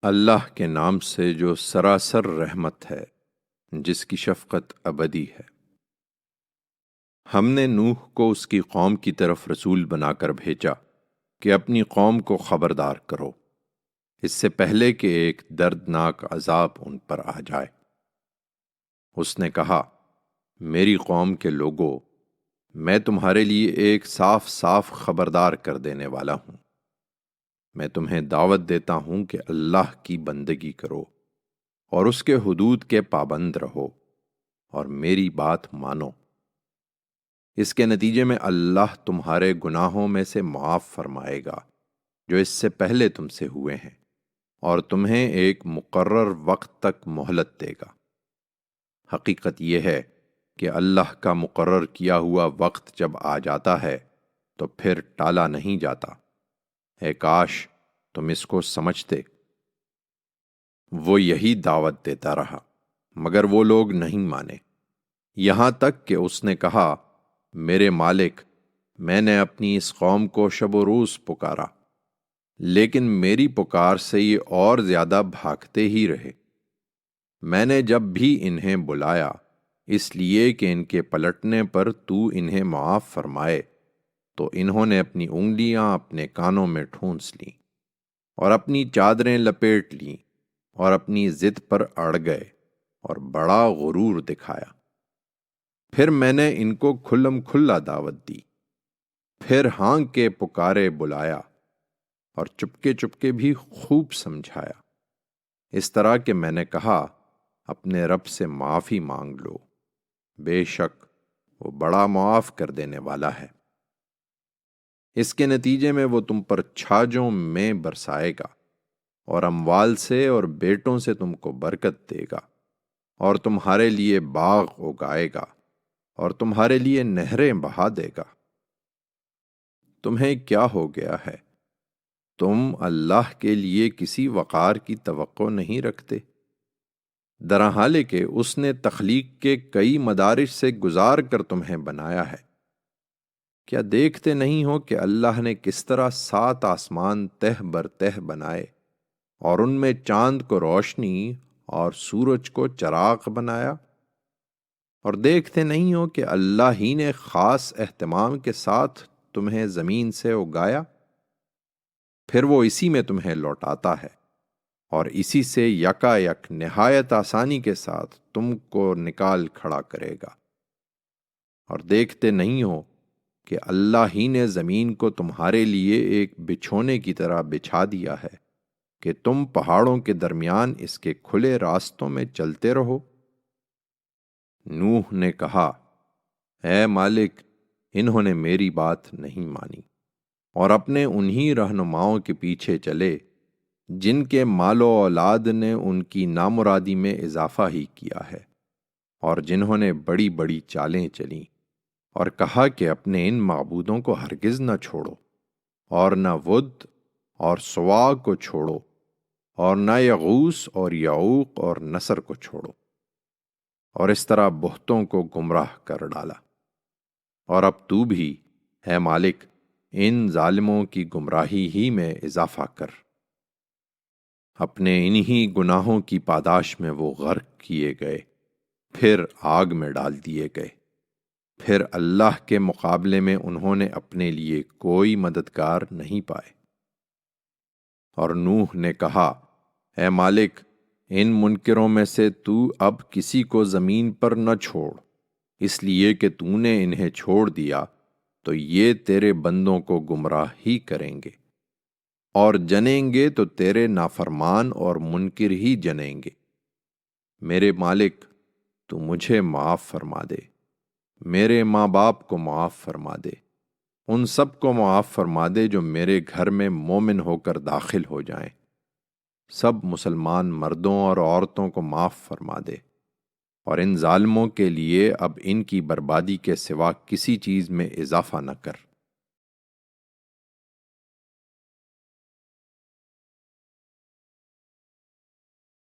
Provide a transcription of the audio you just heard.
اللہ کے نام سے جو سراسر رحمت ہے، جس کی شفقت ابدی ہے۔ ہم نے نوح کو اس کی قوم کی طرف رسول بنا کر بھیجا کہ اپنی قوم کو خبردار کرو، اس سے پہلے کہ ایک دردناک عذاب ان پر آ جائے۔ اس نے کہا، میری قوم کے لوگو، میں تمہارے لیے ایک صاف صاف خبردار کر دینے والا ہوں۔ میں تمہیں دعوت دیتا ہوں کہ اللہ کی بندگی کرو اور اس کے حدود کے پابند رہو اور میری بات مانو۔ اس کے نتیجے میں اللہ تمہارے گناہوں میں سے معاف فرمائے گا جو اس سے پہلے تم سے ہوئے ہیں، اور تمہیں ایک مقرر وقت تک مہلت دے گا۔ حقیقت یہ ہے کہ اللہ کا مقرر کیا ہوا وقت جب آ جاتا ہے تو پھر ٹالا نہیں جاتا۔ اے کاش تم اس کو سمجھتے۔ وہ یہی دعوت دیتا رہا مگر وہ لوگ نہیں مانے، یہاں تک کہ اس نے کہا، میرے مالک، میں نے اپنی اس قوم کو شب و روز پکارا، لیکن میری پکار سے یہ اور زیادہ بھاگتے ہی رہے۔ میں نے جب بھی انہیں بلایا اس لیے کہ ان کے پلٹنے پر تو انہیں معاف فرمائے، تو انہوں نے اپنی انگلیاں اپنے کانوں میں ٹھونس لیں اور اپنی چادریں لپیٹ لیں اور اپنی ضد پر اڑ گئے اور بڑا غرور دکھایا۔ پھر میں نے ان کو کھلم کھلا دعوت دی، پھر ہانک کے پکارے بلایا اور چپکے چپکے بھی خوب سمجھایا، اس طرح کہ میں نے کہا، اپنے رب سے معافی مانگ لو، بے شک وہ بڑا معاف کر دینے والا ہے۔ اس کے نتیجے میں وہ تم پر چھاجوں میں برسائے گا اور اموال سے اور بیٹوں سے تم کو برکت دے گا، اور تمہارے لیے باغ اگائے گا اور تمہارے لیے نہریں بہا دے گا۔ تمہیں کیا ہو گیا ہے؟ تم اللہ کے لیے کسی وقار کی توقع نہیں رکھتے؟ درحالے کہ اس نے تخلیق کے کئی مدارج سے گزار کر تمہیں بنایا ہے۔ کیا دیکھتے نہیں ہو کہ اللہ نے کس طرح 7 آسمان تہ بر تہ بنائے اور ان میں چاند کو روشنی اور سورج کو چراغ بنایا؟ اور دیکھتے نہیں ہو کہ اللہ ہی نے خاص اہتمام کے ساتھ تمہیں زمین سے اگایا، پھر وہ اسی میں تمہیں لوٹاتا ہے اور اسی سے یکا یک نہایت آسانی کے ساتھ تم کو نکال کھڑا کرے گا۔ اور دیکھتے نہیں ہو کہ اللہ ہی نے زمین کو تمہارے لیے ایک بچھونے کی طرح بچھا دیا ہے کہ تم پہاڑوں کے درمیان اس کے کھلے راستوں میں چلتے رہو؟ نوح نے کہا، اے مالک، انہوں نے میری بات نہیں مانی اور اپنے انہی رہنماؤں کے پیچھے چلے جن کے مال و اولاد نے ان کی نامرادی میں اضافہ ہی کیا ہے، اور جنہوں نے بڑی بڑی چالیں چلیں اور کہا کہ اپنے ان معبودوں کو ہرگز نہ چھوڑو، اور نہ ود اور سوا کو چھوڑو، اور نہ یغوث اور یعوق اور نصر کو چھوڑو، اور اس طرح بہتوں کو گمراہ کر ڈالا۔ اور اب تو بھی، اے مالک، ان ظالموں کی گمراہی ہی میں اضافہ کر۔ اپنے انہی گناہوں کی پاداش میں وہ غرق کیے گئے، پھر آگ میں ڈال دیے گئے۔ پھر اللہ کے مقابلے میں انہوں نے اپنے لیے کوئی مددگار نہیں پائے۔ اور نوح نے کہا، اے مالک، ان منکروں میں سے تو اب کسی کو زمین پر نہ چھوڑ، اس لیے کہ تو نے انہیں چھوڑ دیا تو یہ تیرے بندوں کو گمراہ ہی کریں گے، اور جنیں گے تو تیرے نافرمان اور منکر ہی جنیں گے۔ میرے مالک، تو مجھے معاف فرما دے، میرے ماں باپ کو معاف فرما دے، ان سب کو معاف فرما دے جو میرے گھر میں مومن ہو کر داخل ہو جائیں، سب مسلمان مردوں اور عورتوں کو معاف فرما دے، اور ان ظالموں کے لیے اب ان کی بربادی کے سوا کسی چیز میں اضافہ نہ کر۔